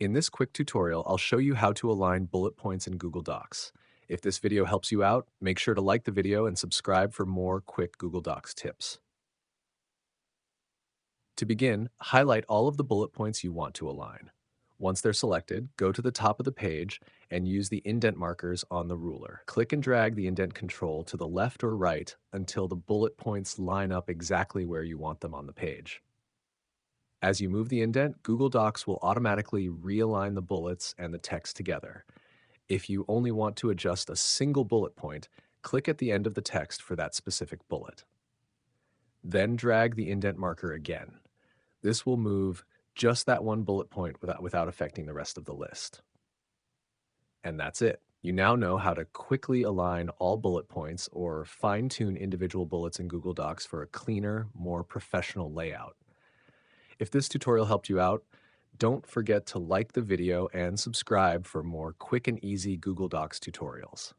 In this quick tutorial, I'll show you how to align bullet points in Google Docs. If this video helps you out, make sure to like the video and subscribe for more quick Google Docs tips. To begin, highlight all of the bullet points you want to align. Once they're selected, go to the top of the page and use the indent markers on the ruler. Click and drag the indent control to the left or right until the bullet points line up exactly where you want them on the page. As you move the indent, Google Docs will automatically realign the bullets and the text together. If you only want to adjust a single bullet point, click at the end of the text for that specific bullet. Then drag the indent marker again. This will move just that one bullet point without affecting the rest of the list. And that's it. You now know how to quickly align all bullet points or fine-tune individual bullets in Google Docs for a cleaner, more professional layout. If this tutorial helped you out, don't forget to like the video and subscribe for more quick and easy Google Docs tutorials.